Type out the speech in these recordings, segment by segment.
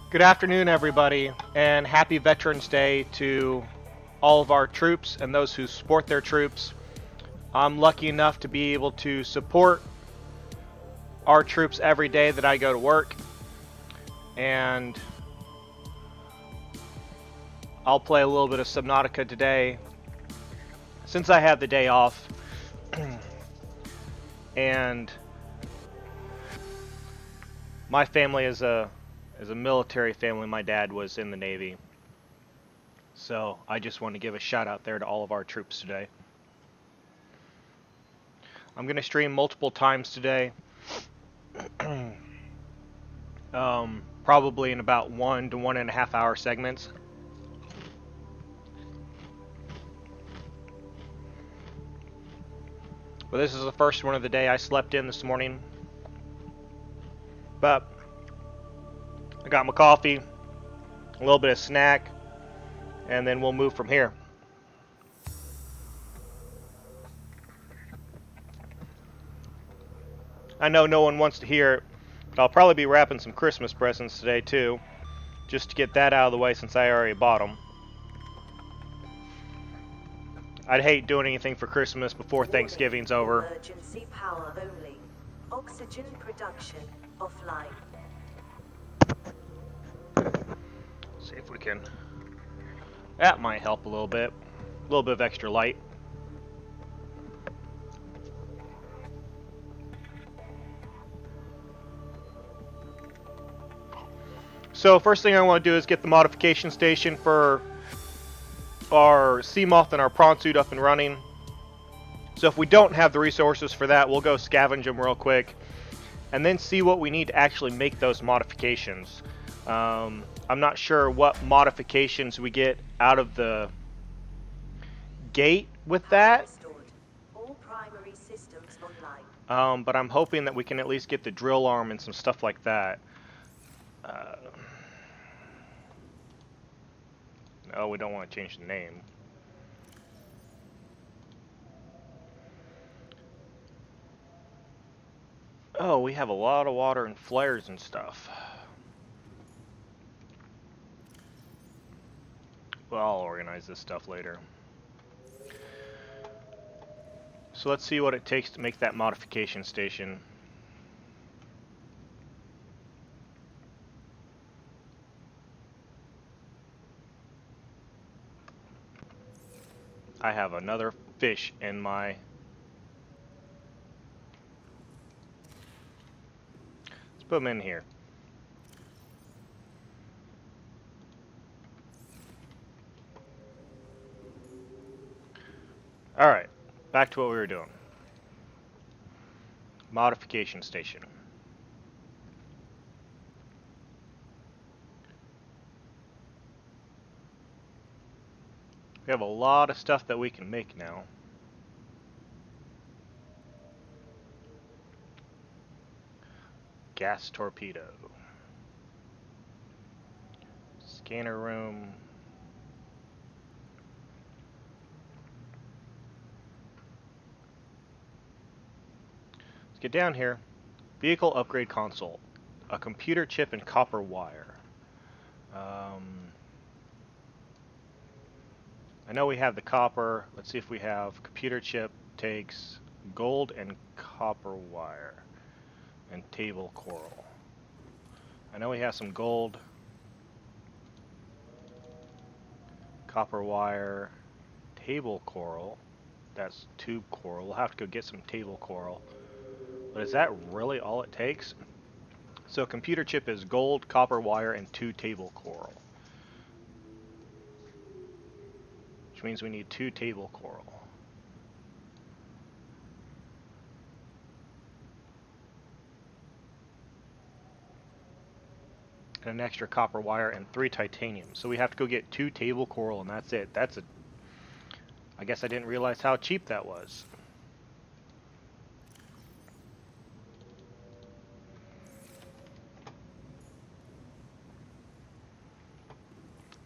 Good afternoon, everybody, and happy Veterans Day to all of our troops and those who support their troops. I'm lucky enough to be able to support our troops every day that I go to work, and I'll play a little bit of Subnautica today since I have the day off. And my family is a military family. My dad was in the Navy, so I just want to give a shout out there to all of our troops today. I'm going to stream multiple times today, probably in about 1 to 1.5 hour segments. But this is the first one of the day. I slept in this morning, but I got my coffee, a little bit of snack, and then we'll move from here. I know no one wants to hear it, but I'll probably be wrapping some Christmas presents today too, just to get that out of the way since I already bought them. I'd hate doing anything for Christmas before Thanksgiving's over. Emergency power only. Oxygen production offline. See if we can. That might help a little bit. A little bit of extra light. So first thing I want to do is get the modification station for our Seamoth and our Prawn Suit up and running. So if we don't have the resources for that, we'll go scavenge them real quick and then see what we need to actually make those modifications. I'm not sure what modifications we get out of the gate with that, All primary systems online. but I'm hoping that we can at least get the drill arm and some stuff like that. Oh, we don't want to change the name. Oh, we have a lot of water and flares and stuff. Well, I'll organize this stuff later. So let's see what it takes to make that modification station. I have another fish in my... Let's put them in here. Alright, back to what we were doing. Modification station. We have a lot of stuff that we can make now. Gas torpedo. Scanner room. Let's get down here. Vehicle upgrade console. A computer chip and copper wire. I know we have the copper. Let's see if we have computer chip takes gold and copper wire and table coral. I know we have some gold, copper wire, table coral. That's tube coral. We'll have to go get some table coral. But is that really all it takes? So computer chip is gold, copper wire, and 2 table coral. Which means we need 2 table coral. And an extra copper wire and 3 titanium. So we have to go get 2 table coral and that's it. That's a... I guess I didn't realize how cheap that was.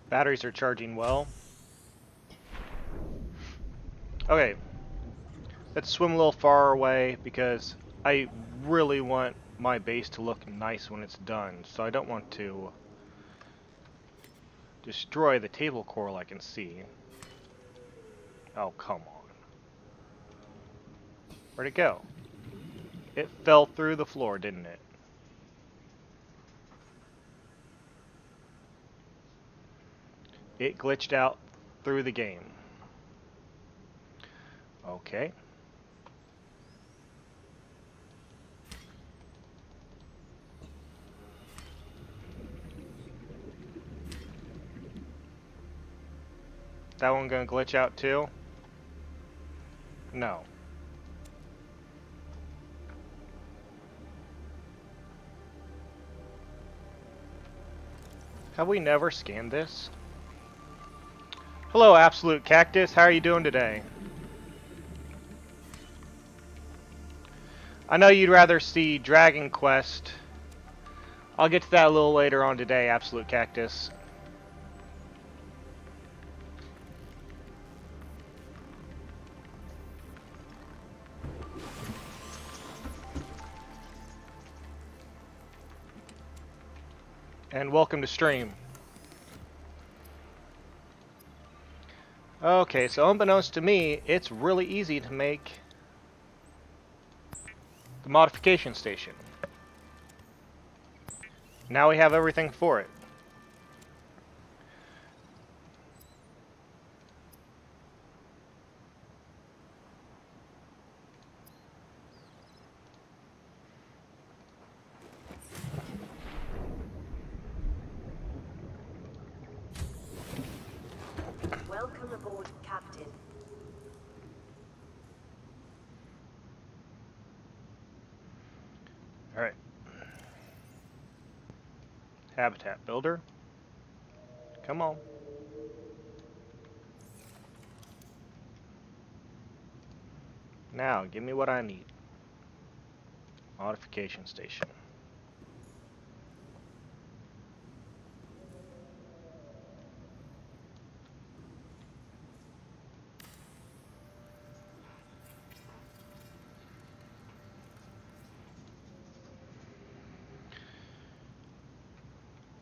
Batteries are charging well. Okay, let's swim a little far away because I really want my base to look nice when it's done, so I don't want to Destroy the table coral I can see. Oh, come on. Where'd it go? It fell through the floor, didn't it? It glitched out through the game. Okay. That one gonna glitch out too? No. Have we never scanned this? Hello, Absolute Cactus. How are you doing today? I know you'd rather see Dragon Quest. I'll get to that a little later on today, Absolute Cactus. And welcome to stream. Okay, so unbeknownst to me, it's really easy to make the modification station. Now we have everything for it. Welcome aboard, Captain. Alright. Habitat builder. Come on. Now, give me what I need. Modification station.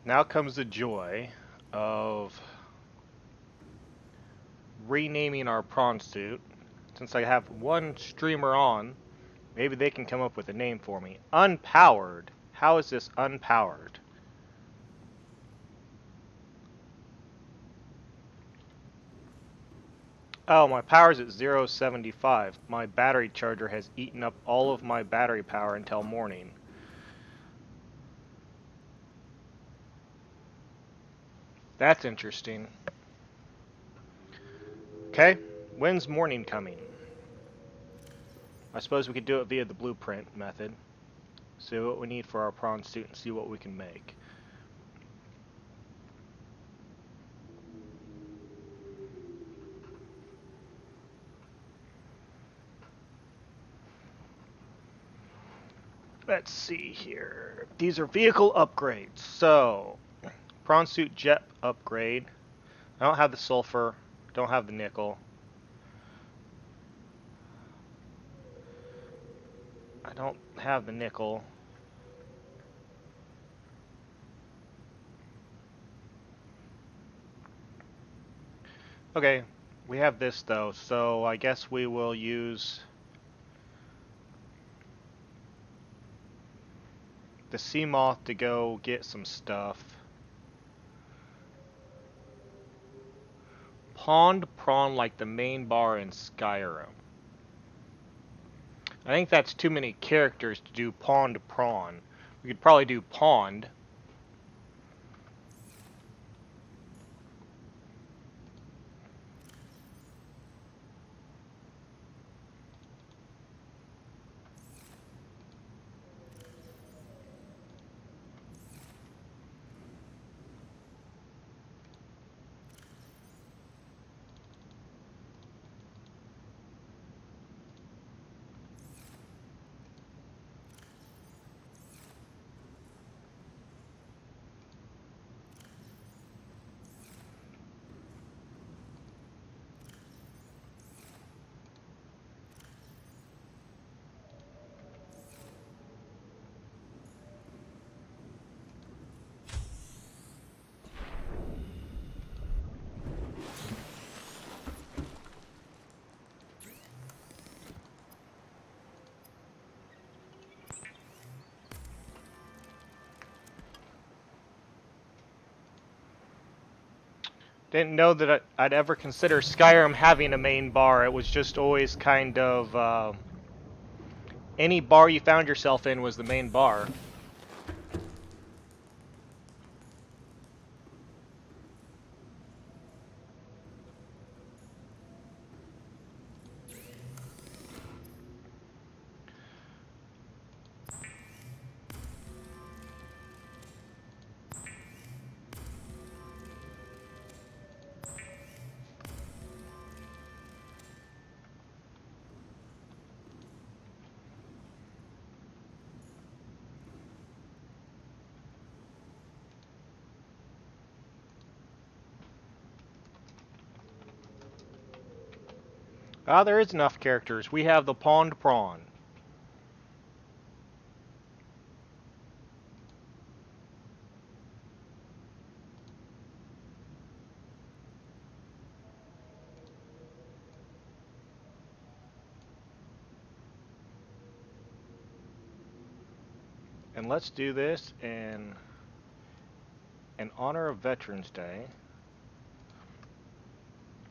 Now comes the joy of renaming our prawn suit. Since I have one streamer on, maybe they can come up with a name for me. Unpowered. How is this unpowered? Oh, my power's at 0.75. My battery charger has eaten up all of my battery power until morning. That's interesting. Okay, when's morning coming? I suppose we could do it via the blueprint method. See what we need for our prawn suit and see what we can make. Let's see here. These are vehicle upgrades. So, prawn suit jet upgrade. I don't have the sulfur. Don't have the nickel. I don't have the nickel. Okay, we have this though, so I guess we will use the Seamoth to go get some stuff. Pond prawn like the main bar in Skyrim. I think that's too many characters to do pond prawn. We could probably do pond. Didn't know that I'd ever consider Skyrim having a main bar. It was just always kind of any bar you found yourself in was the main bar. Ah, there is enough characters. We have the Pond Prawn. And let's do this in honor of Veterans Day.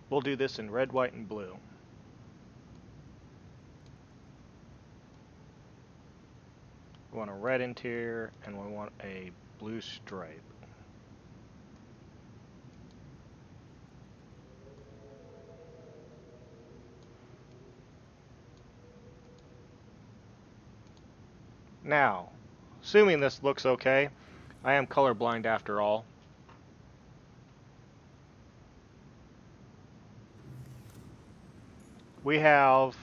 We'll do this in red, white, and blue. We want a red interior, and we want a blue stripe. Now, assuming this looks okay, I am colorblind after all. We have...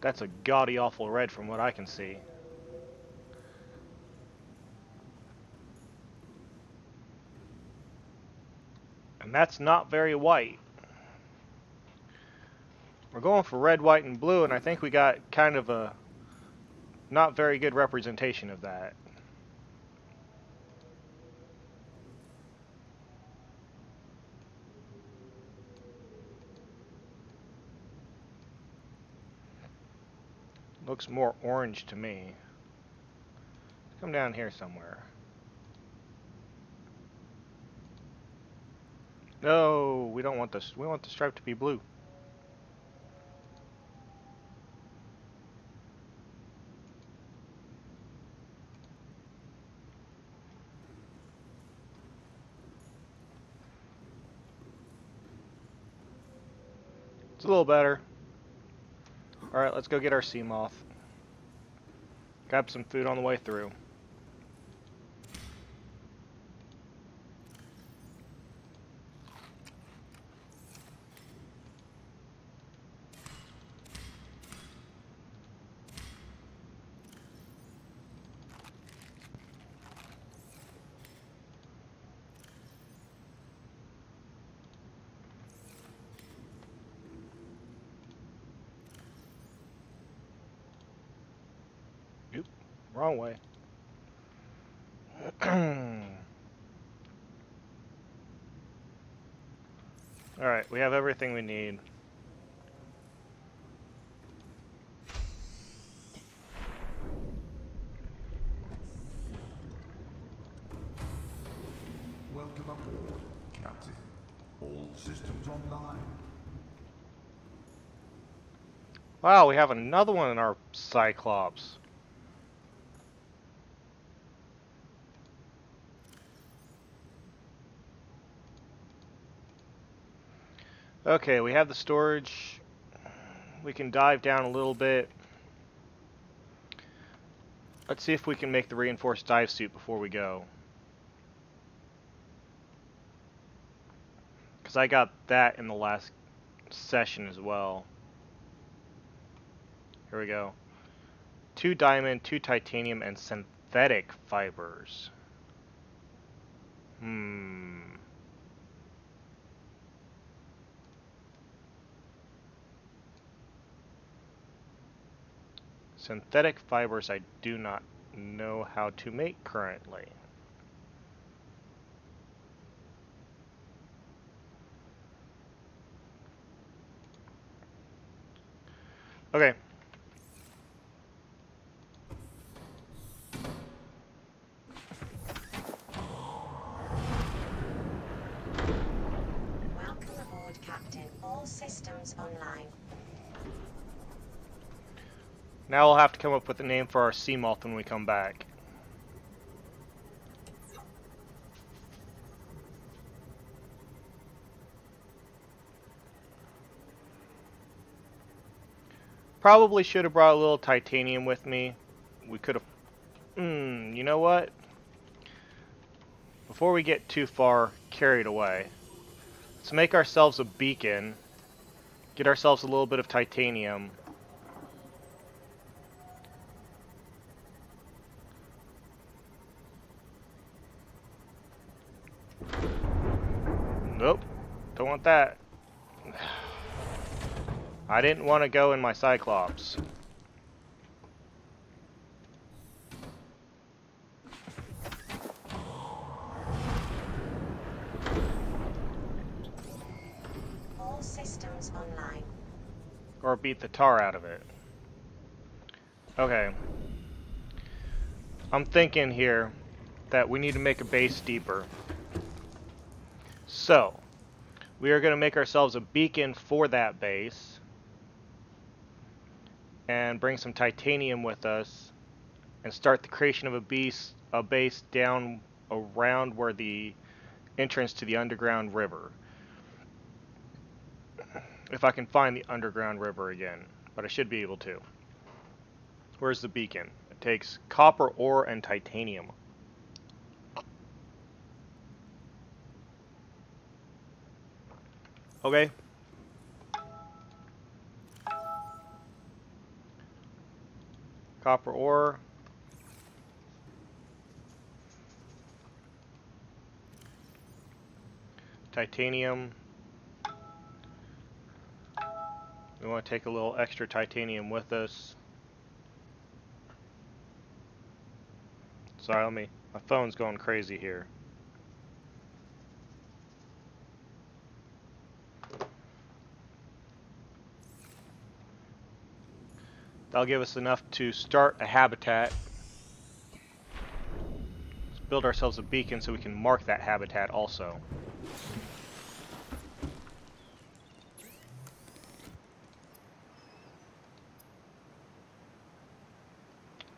That's a gaudy awful red from what I can see. And that's not very white. We're going for red, white, and blue, and I think we got kind of a not very good representation of that. Looks more orange to me. Come down here somewhere. No, we don't want this. We want the stripe to be blue. It's a little better. Alright, let's go get our Seamoth. Grab some food on the way through. Oop, wrong way. Alright, we have everything we need. Welcome aboard, Captain. All systems online. Wow, we have another one in our Cyclops. Okay, we have the storage. We can dive down a little bit. Let's see if we can make the reinforced dive suit before we go. Because I got that in the last session as well. Here we go. 2 diamond, 2 titanium, and synthetic fibers. Synthetic fibers I do not know how to make currently. Okay. Now we'll have to come up with a name for our Seamoth when we come back. Probably should have brought a little titanium with me. We could have... you know what? Before we get too far carried away, let's make ourselves a beacon. Get ourselves a little bit of titanium. Nope. Don't want that. I didn't want to go in my Cyclops. All systems online. Or beat the tar out of it. Okay. I'm thinking here that we need to make a base deeper. So, we are going to make ourselves a beacon for that base. And bring some titanium with us. And start the creation of a base down around where the entrance to the underground river. If I can find the underground river again. But I should be able to. Where's the beacon? It takes copper ore and titanium. Okay. Copper ore. Titanium. We want to take a little extra titanium with us. Sorry, my phone's going crazy here. That'll give us enough to start a habitat. Let's build ourselves a beacon so we can mark that habitat also.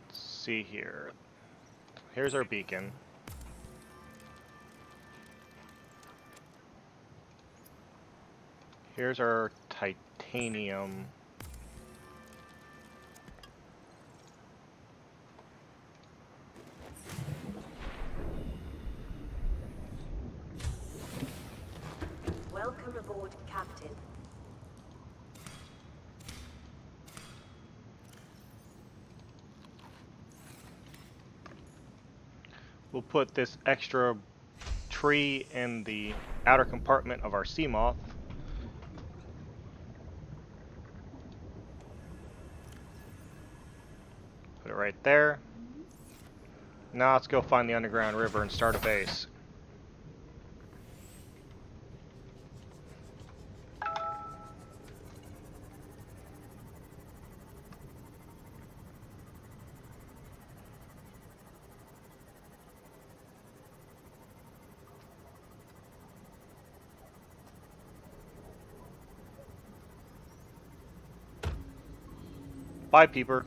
Let's see here. Here's our beacon. Here's our titanium. Welcome aboard, Captain. We'll put this extra tree in the outer compartment of our Seamoth. Put it right there. Now let's go find the underground river and start a base. Bye, Peeper.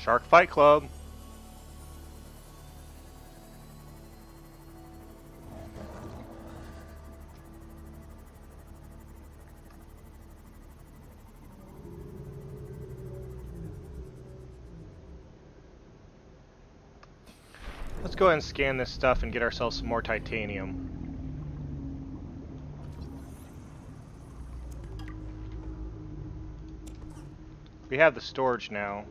Shark Fight Club. Let's go ahead and scan this stuff and get ourselves some more titanium. We have the storage now.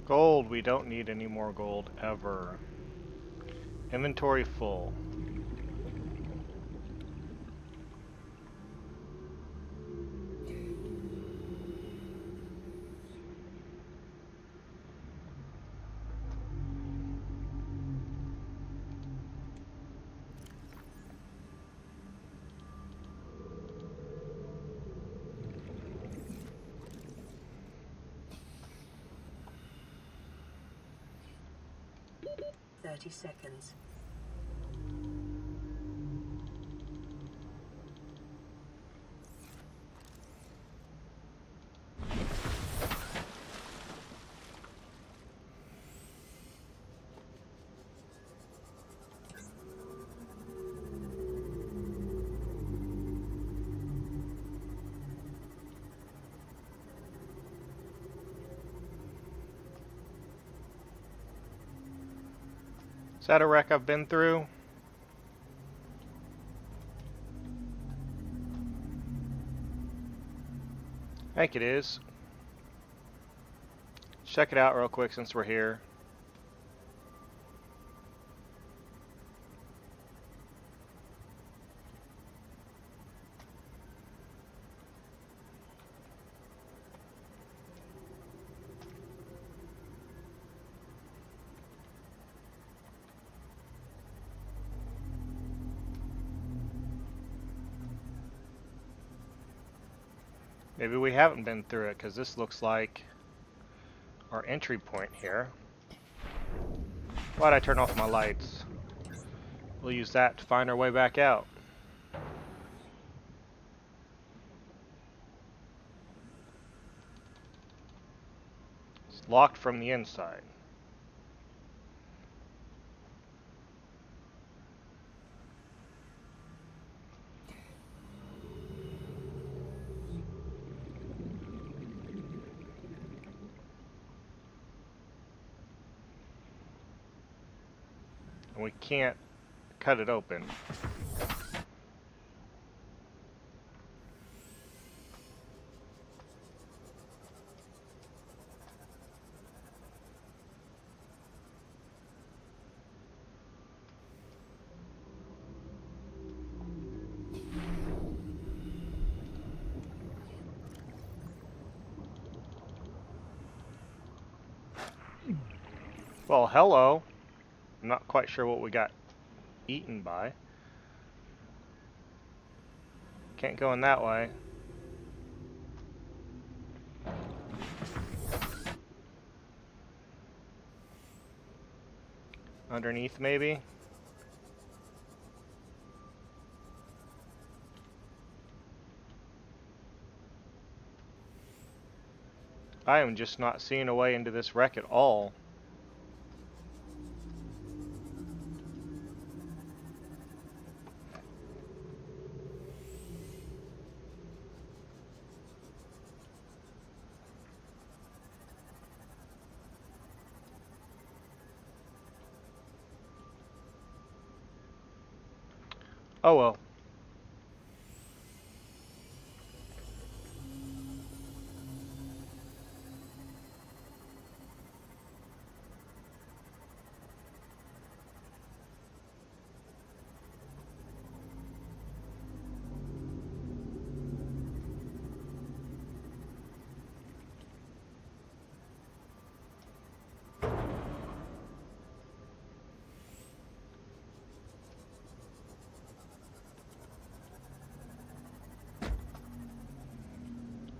Gold, we don't need any more gold ever. Inventory full. Seconds. Is that a wreck I've been through? I think it is. Check it out real quick since we're here. Maybe we haven't been through it because this looks like our entry point here. Why'd I turn off my lights? We'll use that to find our way back out. It's locked from the inside. And we can't cut it open. Well, hello. I'm not quite sure what we got eaten by. Can't go in that way. Underneath, maybe? I am just not seeing a way into this wreck at all. Oh well.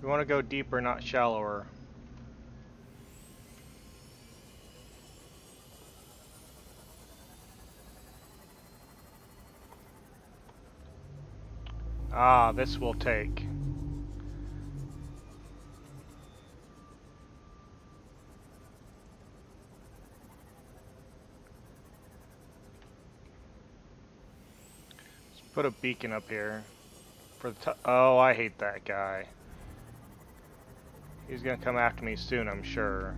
We want to go deeper, not shallower. Ah, this will take. Let's put a beacon up here. For the oh, I hate that guy. He's gonna come after me soon, I'm sure.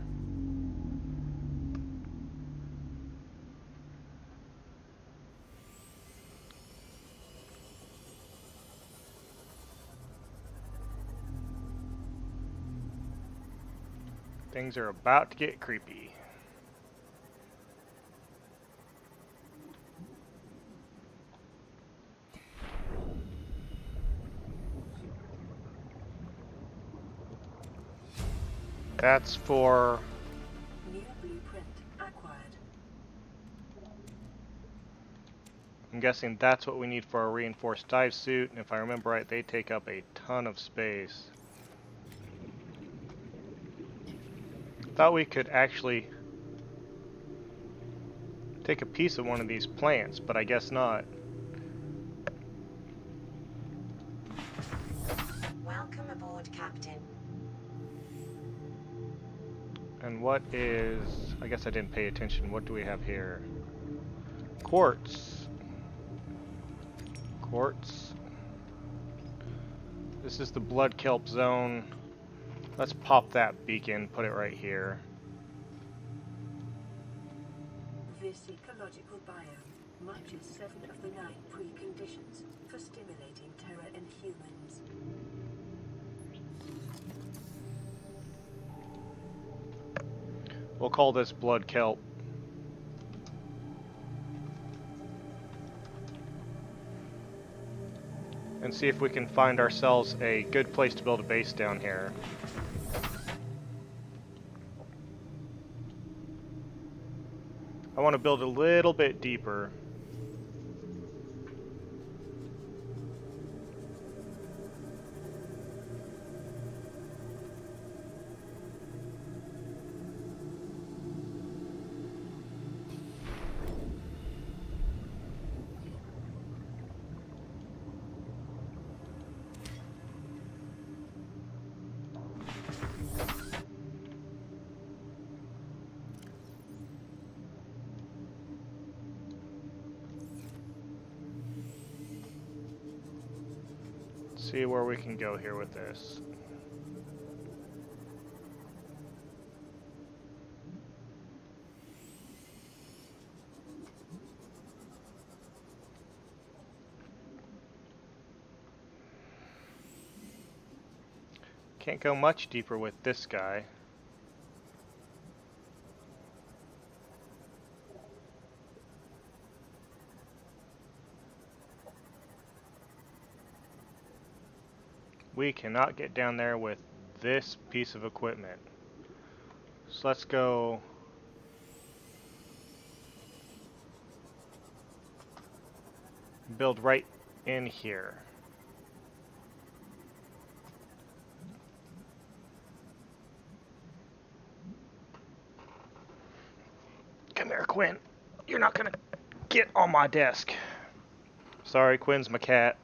Things are about to get creepy. That's for... New blueprint acquired. I'm guessing that's what we need for a reinforced dive suit, and if I remember right, they take up a ton of space. Thought we could actually take a piece of one of these plants, but I guess not. Welcome aboard, Captain. And what is... I guess I didn't pay attention. What do we have here? Quartz. Quartz. This is the blood kelp zone. Let's pop that beacon, put it right here. This ecological biome matches 7 of the 9 preconditions for stimulating terror in humans. We'll call this blood kelp. And see if we can find ourselves a good place to build a base down here. I want to build a little bit deeper. See where we can go here with this. Can't go much deeper with this guy. We cannot get down there with this piece of equipment. So let's go build right in here. Come here, Quinn. You're not gonna get on my desk. Sorry, Quinn's my cat.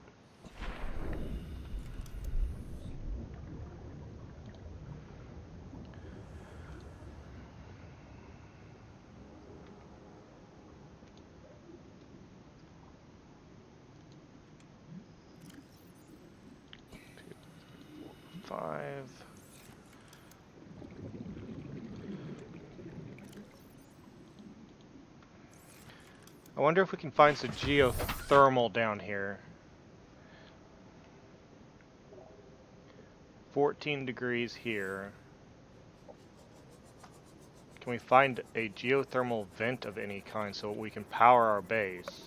I wonder if we can find some geothermal down here. 14 degrees here. Can we find a geothermal vent of any kind so we can power our base?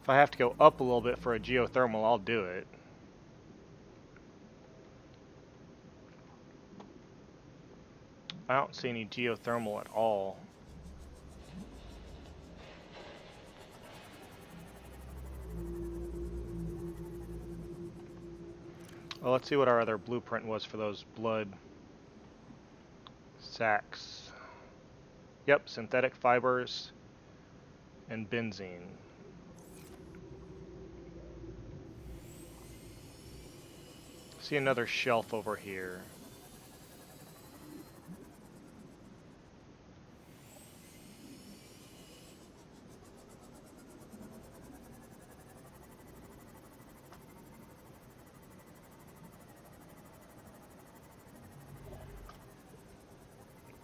If I have to go up a little bit for a geothermal, I'll do it. I don't see any geothermal at all. Well, let's see what our other blueprint was for those blood sacks. Yep, synthetic fibers and benzene. See another shelf over here.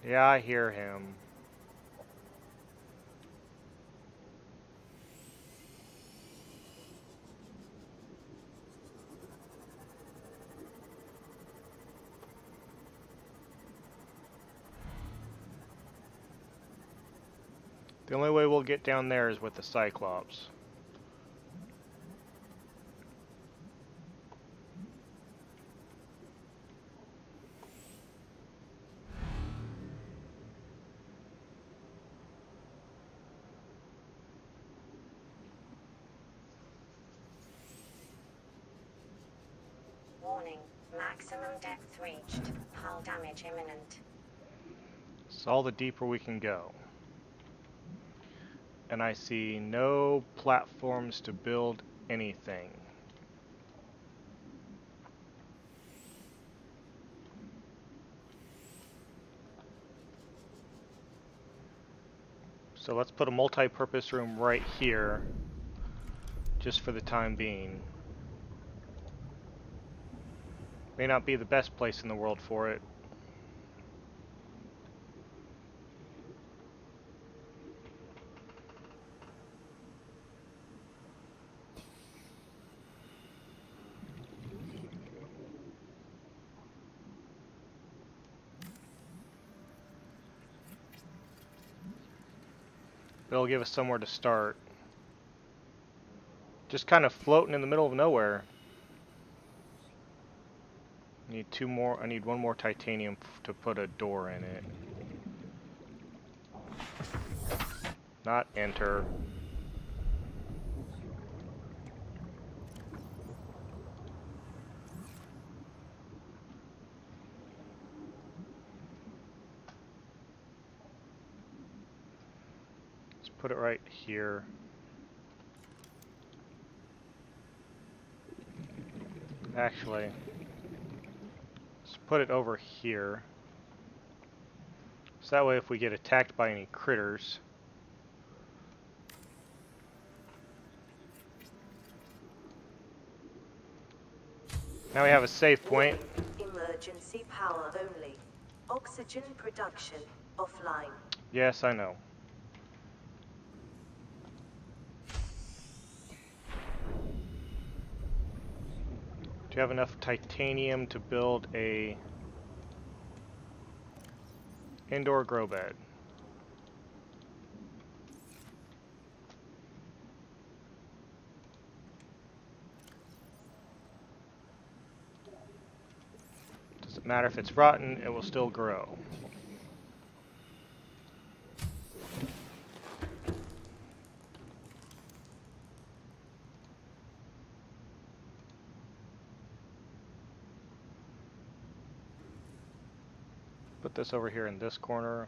Yeah, I hear him. The only way we'll get down there is with the Cyclops. Warning, maximum depth reached. Hull damage imminent. It's all the deeper we can go. And I see no platforms to build anything. So let's put a multi-purpose room right here, just for the time being. May not be the best place in the world for it. It'll give us somewhere to start. Just kind of floating in the middle of nowhere. Need two more. I need one more titanium to put a door in it. Not enter. Let's put it right here. Actually, let's put it over here. So that way if we get attacked by any critters, now we have a save point. Emergency power only. Oxygen production offline. Yes, I know. Do you have enough titanium to build a indoor grow bed? Doesn't matter if it's rotten, it will still grow. Put this over here in this corner.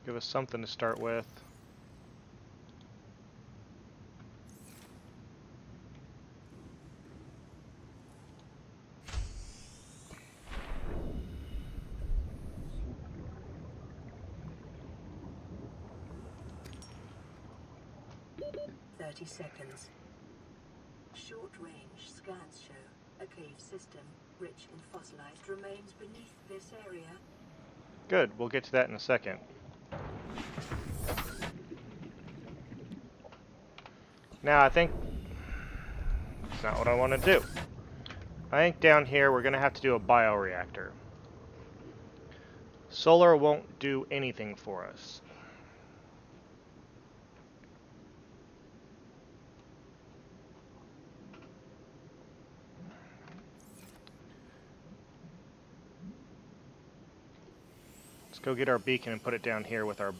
Give us something to start with. Seconds. Short-range scans show a cave system rich in fossilized remains beneath this area. Good, we'll get to that in a second. Now I think it's not what I want to do. I think down here we're going to have to do a bioreactor. Solar won't do anything for us. Go get our beacon and put it down here with our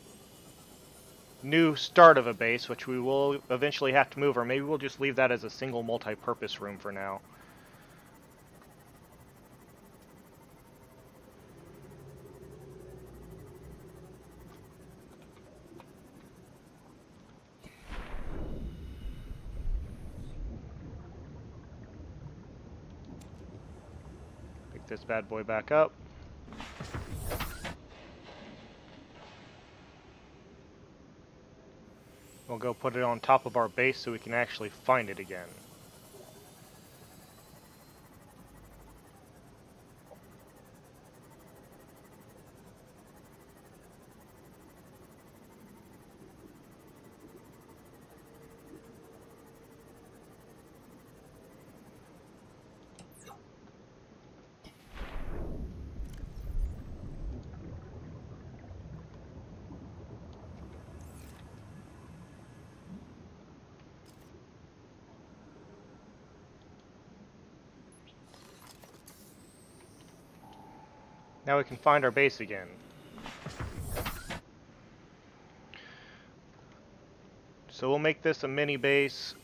new start of a base, which we will eventually have to move, or maybe we'll just leave that as a single multi-purpose room for now. Pick this bad boy back up. We'll go put it on top of our base so we can actually find it again. Now we can find our base again. So we'll make this a mini base.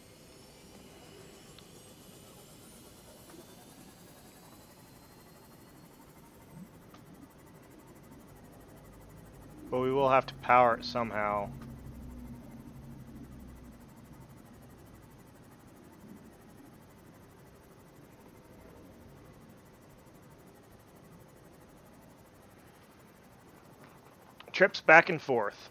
But we will have to power it somehow. Trips back and forth.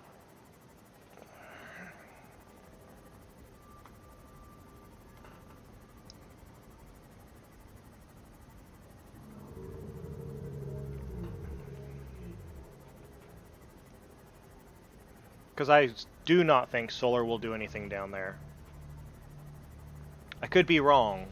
Because I do not think solar will do anything down there. I could be wrong.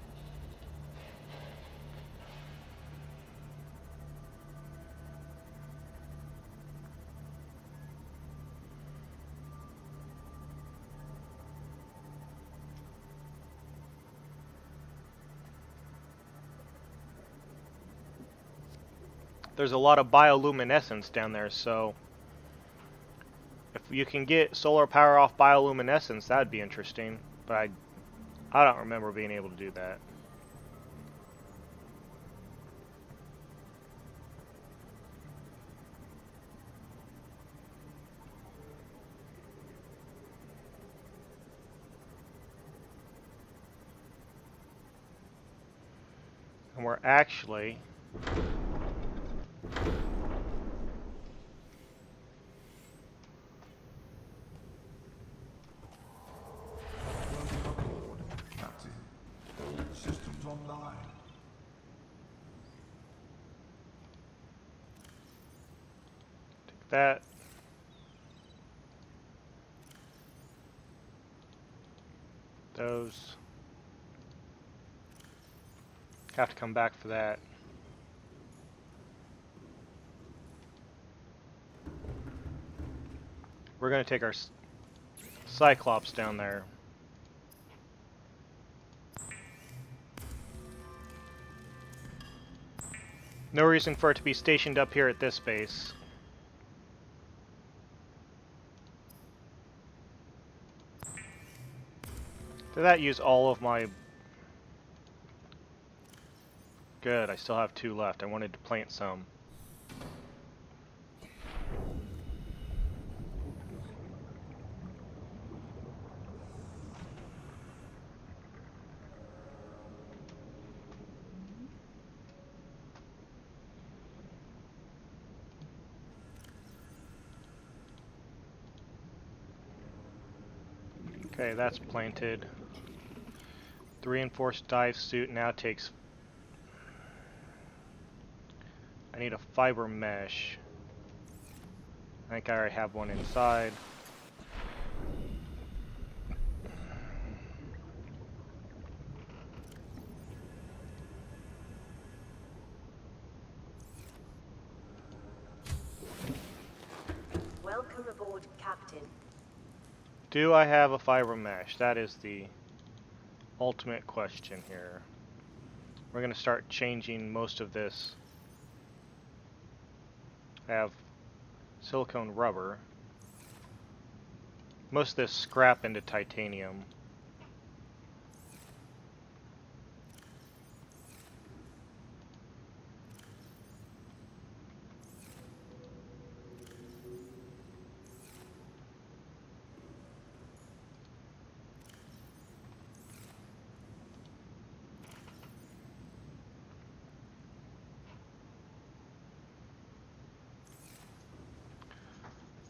There's a lot of bioluminescence down there, so if you can get solar power off bioluminescence, that'd be interesting. But I don't remember being able to do that. And we're actually Captain, all systems online. take that. Those have to come back for that. We're going to take our Cyclops down there. No reason for it to be stationed up here at this base. Did that use all of my... Good, I still have 2 left. I wanted to plant some. Okay, that's planted. The reinforced dive suit now takes... I need a fiber mesh. I think I already have one inside. Welcome aboard, Captain. Do I have a fiber mesh? That is the ultimate question here. We're going to start changing most of this. I have silicone rubber. Most of this scrap into titanium.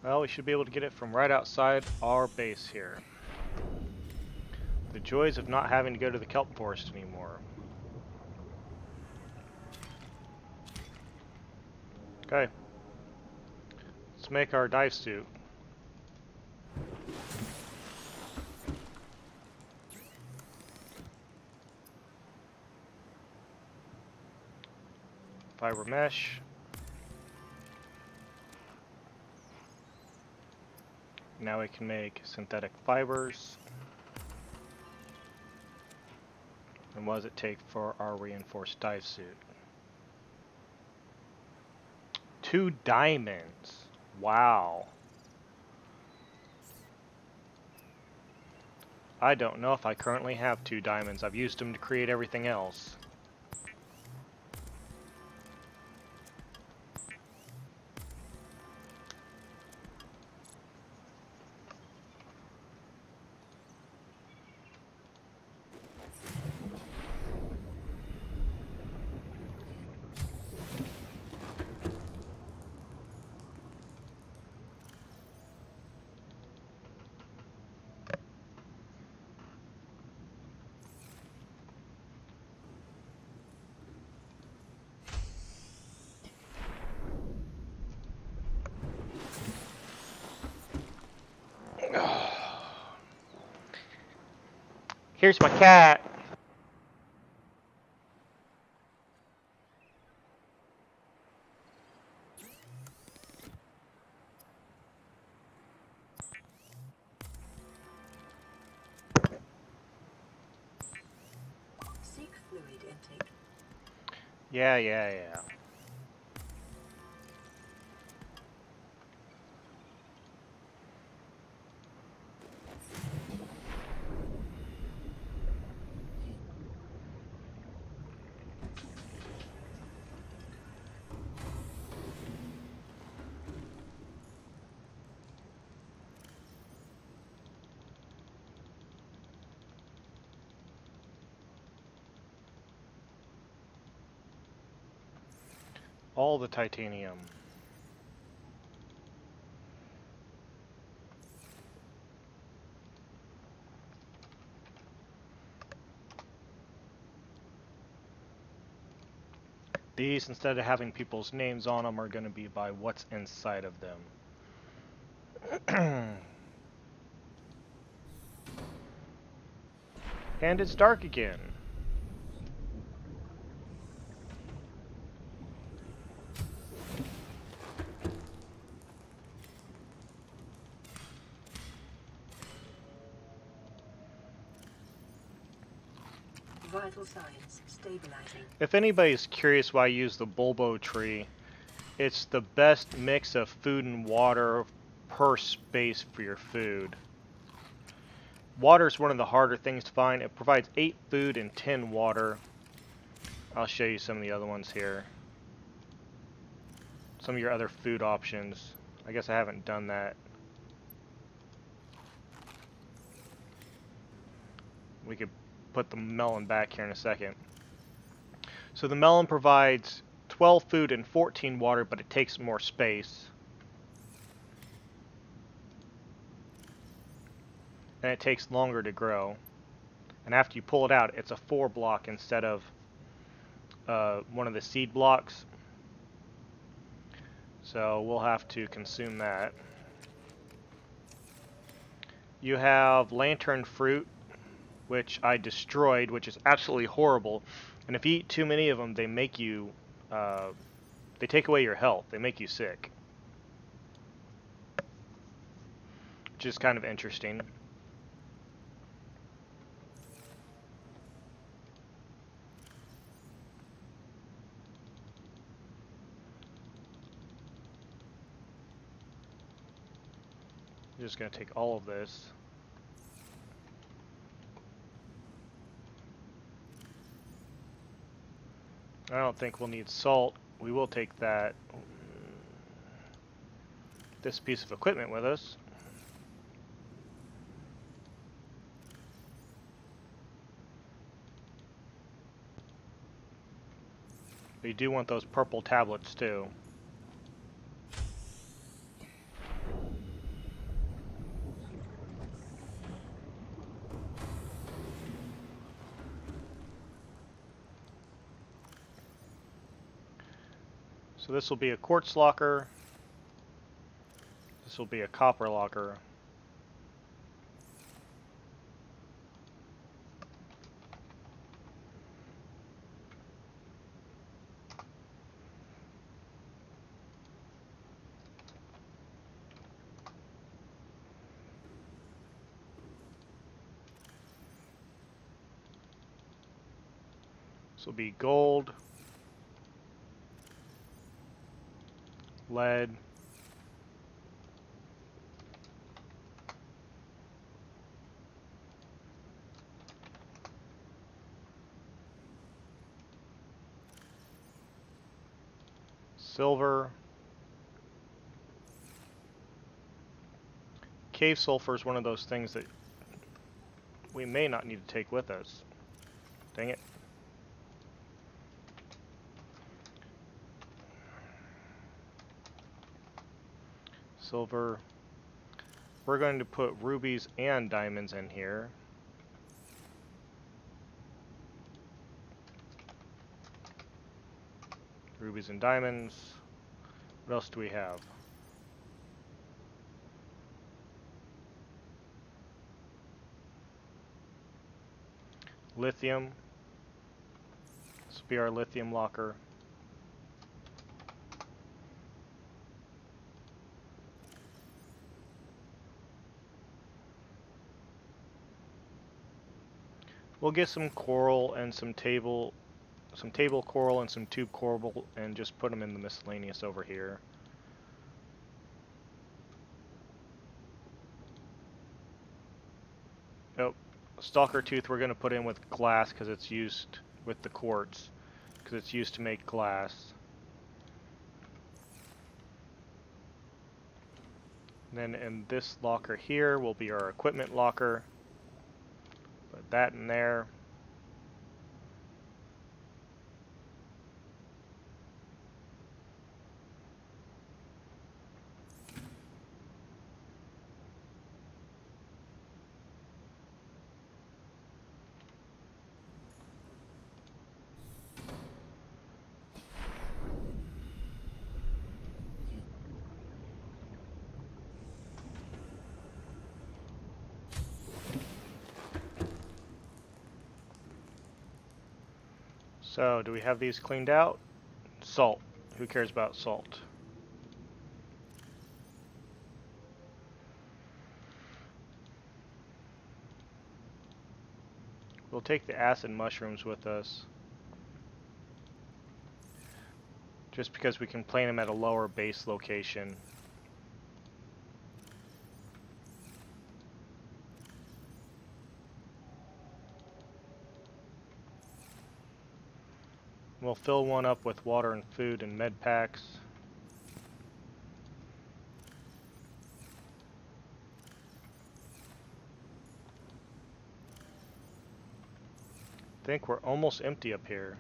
Well, we should be able to get it from right outside our base here. The joys of not having to go to the kelp forest anymore. Okay. Let's make our dive suit. Fiber mesh. Now we can make synthetic fibers. And what does it take for our reinforced dive suit? 2 diamonds. Wow. I don't know if I currently have 2 diamonds. I've used them to create everything else. Here's my cat. Seek fluid intake. Yeah. All the titanium. These, instead of having people's names on them, are going to be by what's inside of them. And it's dark again. Vital signs stabilizing. If anybody's curious why I use the Bobo Tree, it's the best mix of food and water per space for your food. Water is one of the harder things to find. It provides 8 food and 10 water. I'll show you some of the other ones here. Some of your other food options. I guess I haven't done that. We could put the melon back here in a second. So the melon provides 12 food and 14 water, but it takes more space. And it takes longer to grow. And after you pull it out, it's a 4 block instead of one of the seed blocks. So we'll have to consume that. You have lantern fruit, which I destroyed, which is absolutely horrible. And if you eat too many of them, they make you, they take away your health. They make you sick. Which is kind of interesting. I'm just going to take all of this. I don't think we'll need salt. We will take that, this piece of equipment with us. But you do want those purple tablets too. So this will be a quartz locker. This will be a copper locker. This will be gold. lead. Silver. Cave sulfur is one of those things that we may not need to take with us. Dang it. Silver. We're going to put rubies and diamonds in here. Rubies and diamonds. What else do we have? Lithium. This will be our lithium locker. We'll get some coral and some table coral and some tube coral and just put them in the miscellaneous over here. Oh, stalker tooth we're going to put in with glass because it's used with the quartz, because it's used to make glass. And then in this locker here will be our equipment locker. Put that in there. So, do we have these cleaned out? Salt. Who cares about salt? We'll take the acid mushrooms with us. Just because we can plant them at a lower base location. We'll fill one up with water and food and med packs. I think we're almost empty up here.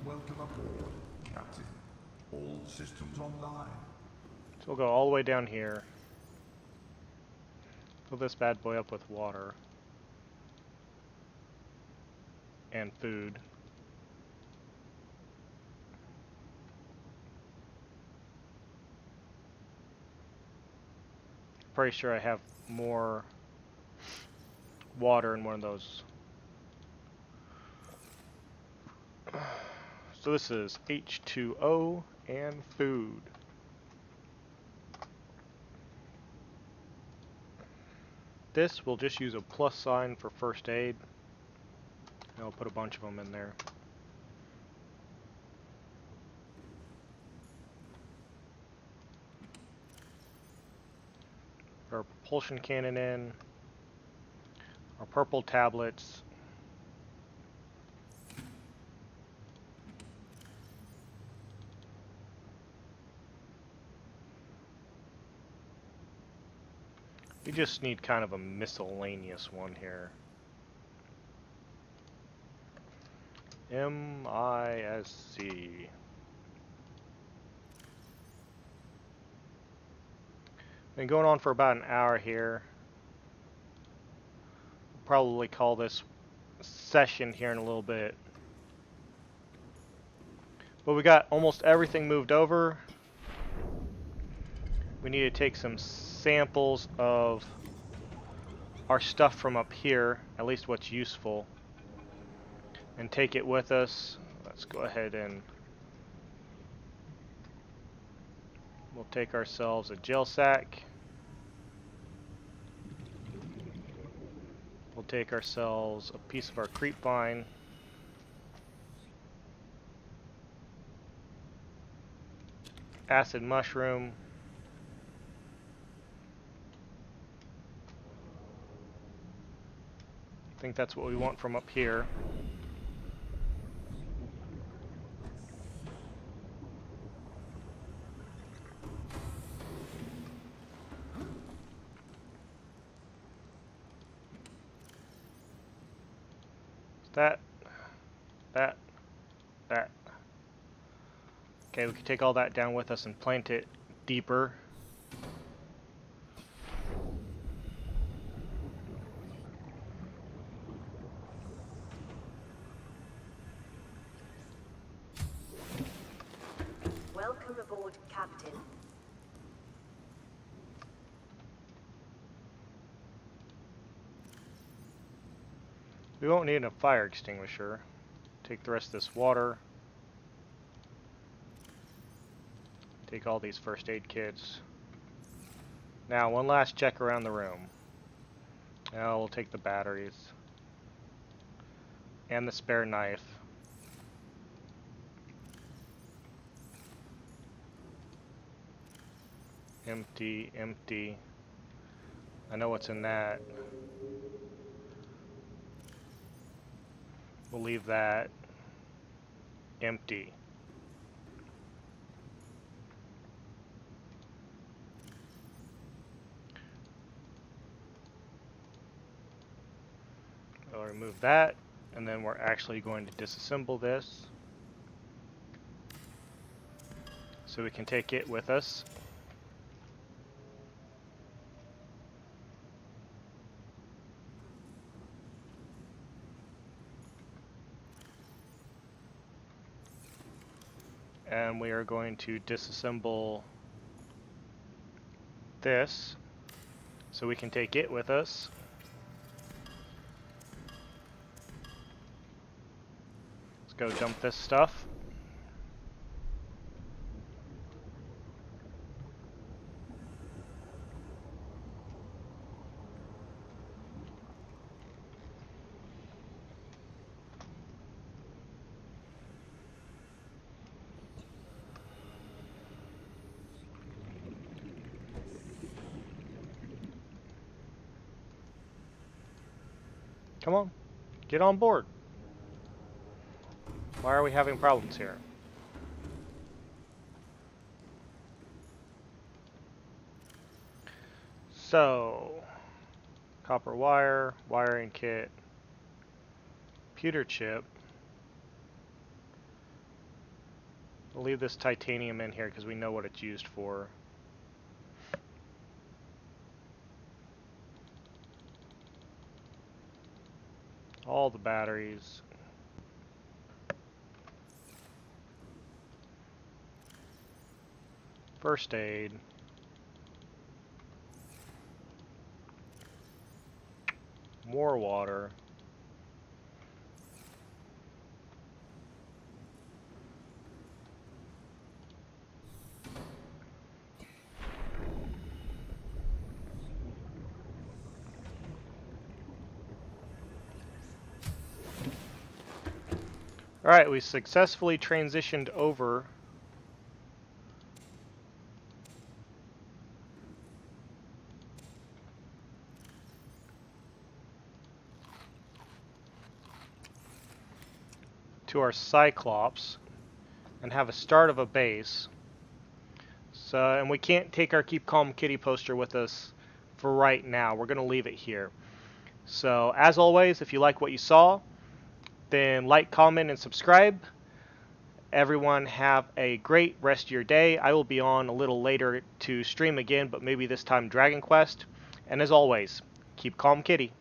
Welcome aboard, Captain. All systems online. So we'll go all the way down here. Fill this bad boy up with water. And food. Pretty sure I have more water in one of those. So this is H2O and food. This we'll just use a plus sign for first aid. And I'll put a bunch of them in there. Our propulsion cannon in. Our purple tablets. We just need kind of a miscellaneous one here. MISC. Been going on for about an hour here. We'll probably call this session here in a little bit. But we got almost everything moved over. We need to take some samples of our stuff from up here, at least what's useful, and take it with us. Let's go ahead and we'll take ourselves a gel sack. We'll take ourselves a piece of our creep vine. Acid mushroom. I think that's what we want from up here. That. Okay, we can take all that down with us and plant it deeper. Welcome aboard, Captain. We won't need a fire extinguisher. Take the rest of this water. Take all these first aid kits. Now, one last check around the room. Now we'll take the batteries. And the spare knife. Empty, empty. I know what's in that. We'll leave that empty. I'll remove that, and then we're actually going to disassemble this so we can take it with us. And we are going to disassemble this so we can take it with us. Let's go dump this stuff. Come on, get on board. Why are we having problems here? So, copper wire, wiring kit, computer chip. We'll leave this titanium in here because we know what it's used for. All the batteries. First aid. More water. Alright, we successfully transitioned over to our Cyclops and have a start of a base. So, and we can't take our Keep Calm Kitty poster with us for right now. We're going to leave it here. So, as always, if you like what you saw, then like, comment, and subscribe. Everyone have a great rest of your day. I will be on a little later to stream again, but maybe this time Dragon Quest. And as always, keep calm, kitty.